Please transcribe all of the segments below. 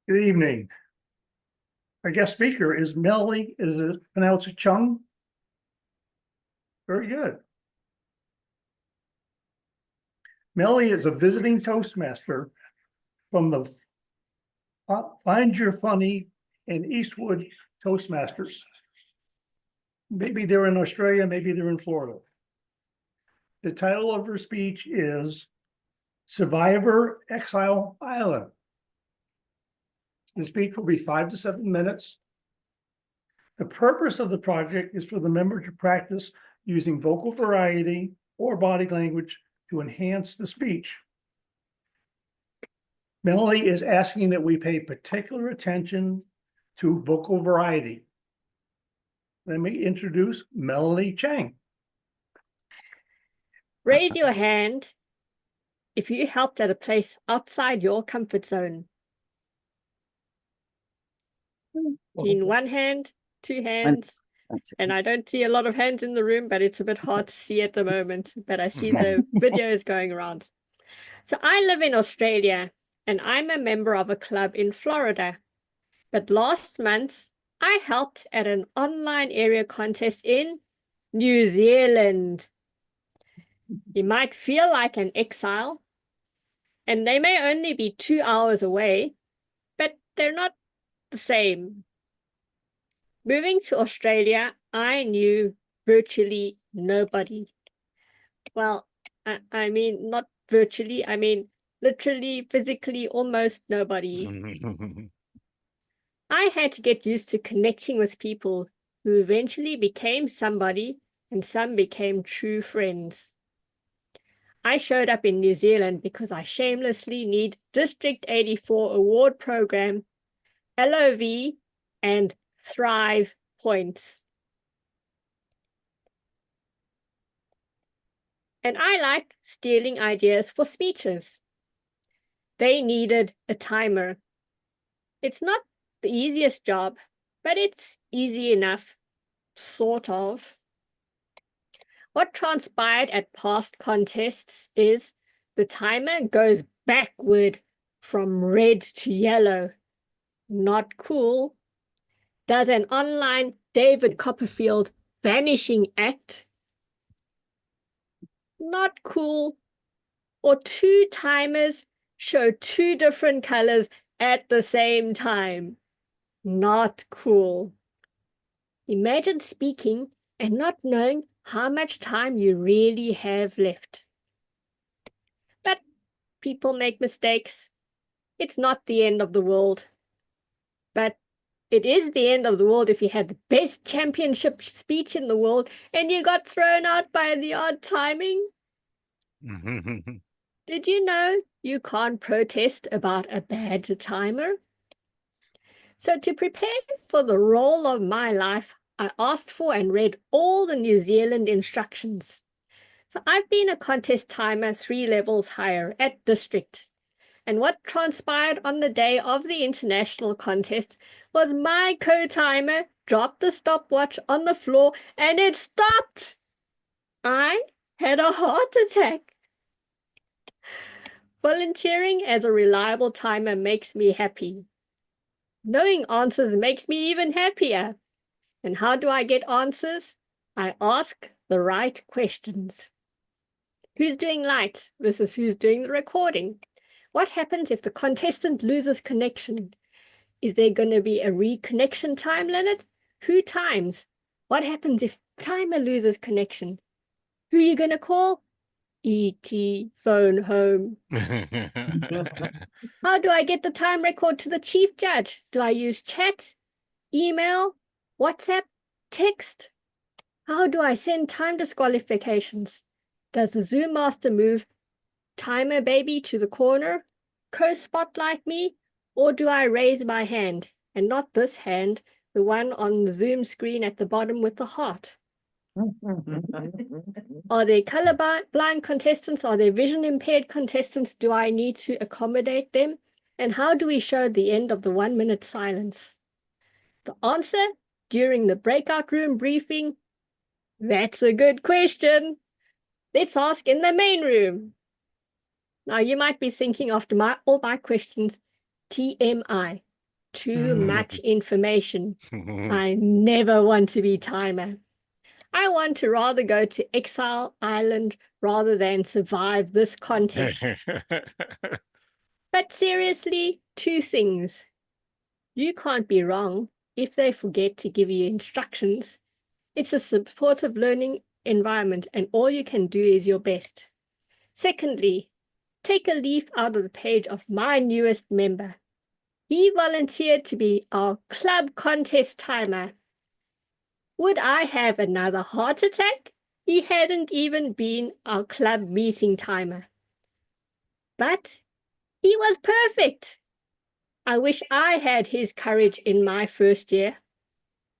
Good evening. Our guest speaker is Melanie, is it pronounced Chung? Very good. Melanie is a visiting Toastmaster from the Find Your Funny and Eastwood Toastmasters. Maybe they're in Australia, maybe they're in Florida. The title of her speech is Survivor Exile Island. The speech will be 5 to 7 minutes. The purpose of the project is for the member to practice using vocal variety or body language to enhance the speech. Melanie is asking that we pay particular attention to vocal variety. Let me introduce Melanie Chang. Raise your hand if you helped at a place outside your comfort zone. Seen one hand, two hands, and I don't see a lot of hands in the room, but it's a bit hard to see at the moment, but I see the videos going around. So I live in Australia, and I'm a member of a club in Florida. But last month, I helped at an online area contest in New Zealand. You might feel like an exile, and they may only be 2 hours away, but they're not the same. Moving to Australia, I knew virtually nobody. Well, I mean, not virtually, I mean, literally, physically, almost nobody. I had to get used to connecting with people who eventually became somebody, and some became true friends. I showed up in New Zealand because I shamelessly need District 84 award program, LOV, and Thrive points. And I like stealing ideas for speeches. They needed a timer. It's not the easiest job, but it's easy enough, sort of. What transpired at past contests is the timer goes backward from red to yellow. Not cool. Does an online David Copperfield vanishing act? Not cool. Or two timers show two different colors at the same time. Not cool. Imagine speaking and not knowing how much time you really have left. But people make mistakes. It's not the end of the world. But it is the end of the world if you had the best championship speech in the world and you got thrown out by the odd timing. Did you know you can't protest about a bad timer? So to prepare for the role of my life, I asked for and read all the New Zealand instructions. So I've been a contest timer 3 levels higher at district. And what transpired on the day of the international contest was my co-timer dropped the stopwatch on the floor and it stopped. I had a heart attack. Volunteering as a reliable timer makes me happy. Knowing answers makes me even happier. And how do I get answers? I ask the right questions. Who's doing lights versus who's doing the recording? What happens if the contestant loses connection? Is there going to be a reconnection time limit? Who times? What happens if timer loses connection? Who are you going to call? E.T. phone home. How do I get the time record to the chief judge? Do I use chat, email, WhatsApp, text? How do I send time disqualifications? Does the Zoom master move timer baby to the corner, co-spotlight me, or do I raise my hand, and not this hand, the one on the Zoom screen at the bottom with the heart? Are there colorblind contestants? Are there vision impaired contestants? Do I need to accommodate them? And how do we show the end of the 1 minute silence? The answer during the breakout room briefing? That's a good question. Let's ask in the main room. Now you might be thinking after all my questions, TMI, Too much information. I never want to be timer. I want to rather go to Exile Island rather than survive this contest. But seriously, 2 things. You can't be wrong if they forget to give you instructions. It's a supportive learning environment and all you can do is your best. Secondly, take a leaf out of the page of my newest member. He volunteered to be our club contest timer. Would I have another heart attack? He hadn't even been our club meeting timer. But he was perfect. I wish I had his courage in my first year.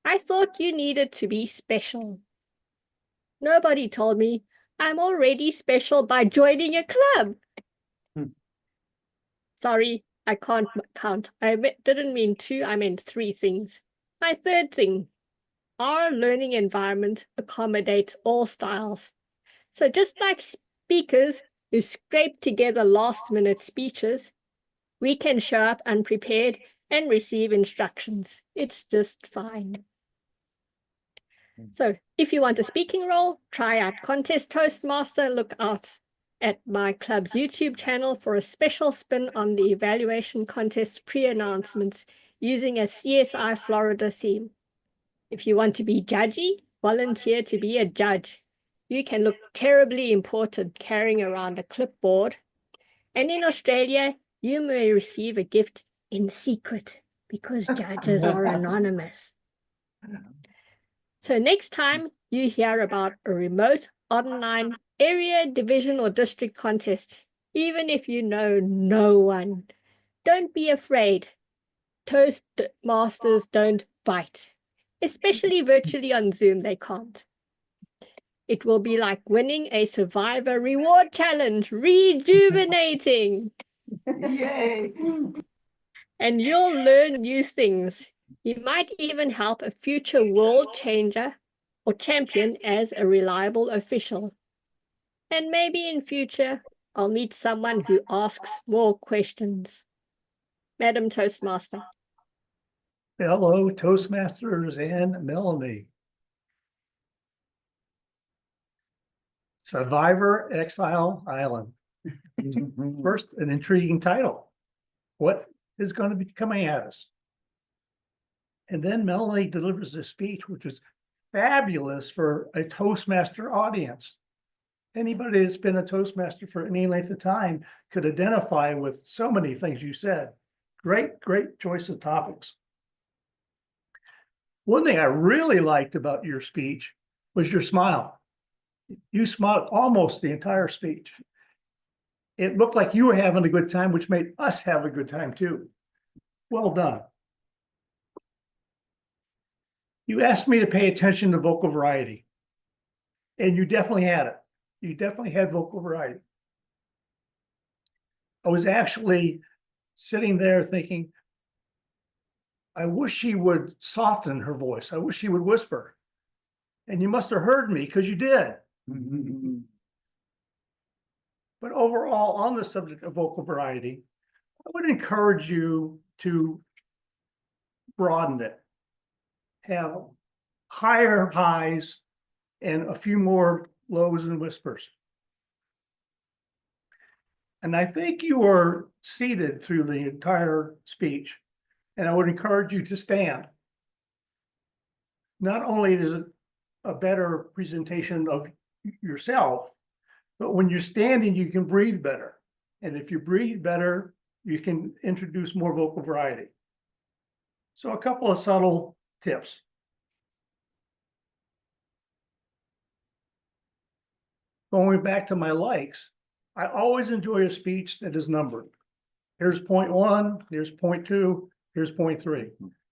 I thought you needed to be special. Nobody told me I'm already special by joining a club. Sorry, I can't count. I didn't mean 2, I meant 3 things. My third thing, our learning environment accommodates all styles. So just like speakers who scrape together last-minute speeches, we can show up unprepared and receive instructions. It's just fine. So if you want a speaking role, try out Contest Toastmaster. Look out at my club's YouTube channel for a special spin on the evaluation contest pre-announcements using a CSI Florida theme. If you want to be judgy, volunteer to be a judge. You can look terribly important carrying around a clipboard. And in Australia, you may receive a gift in secret because judges are anonymous. So next time you hear about a remote online area, division, or district contest, even if you know no one, don't be afraid. Toastmasters don't bite, especially virtually on Zoom, they can't. It will be like winning a Survivor reward challenge, rejuvenating. Yay! And you'll learn new things. You might even help a future world changer or champion as a reliable official. And maybe in future, I'll meet someone who asks more questions. Madam Toastmaster. Hello, Toastmasters and Melanie. Survivor Exile Island. First, an intriguing title. What is going to be coming at us? And then Melanie delivers a speech, which is fabulous for a Toastmaster audience. Anybody that's been a Toastmaster for any length of time could identify with so many things you said. Great, great choice of topics. One thing I really liked about your speech was your smile. You smiled almost the entire speech. It looked like you were having a good time, which made us have a good time too. Well done. You asked me to pay attention to vocal variety, and you definitely had it. You definitely had vocal variety. I was actually sitting there thinking, I wish she would soften her voice. I wish she would whisper. And you must have heard me because you did. But overall, on the subject of vocal variety, I would encourage you to broaden it. Have higher highs and a few more lows and whispers. And I think you were seated through the entire speech, and I would encourage you to stand. Not only is it a better presentation of yourself, but when you're standing, you can breathe better. And if you breathe better, you can introduce more vocal variety. So a couple of subtle tips. Going back to my likes, I always enjoy a speech that is numbered. Here's point 1, here's point 2, here's point 3.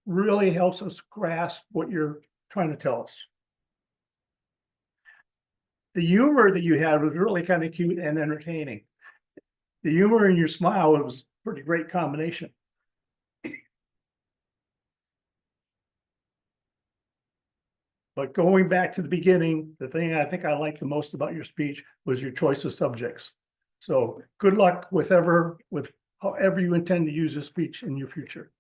Really helps us grasp what you're trying to tell us. The humor that you had was really kind of cute and entertaining. The humor and your smile was a pretty great combination. But going back to the beginning, the thing I think I liked the most about your speech was your choice of subjects. So good luck with however you intend to use this speech in your future.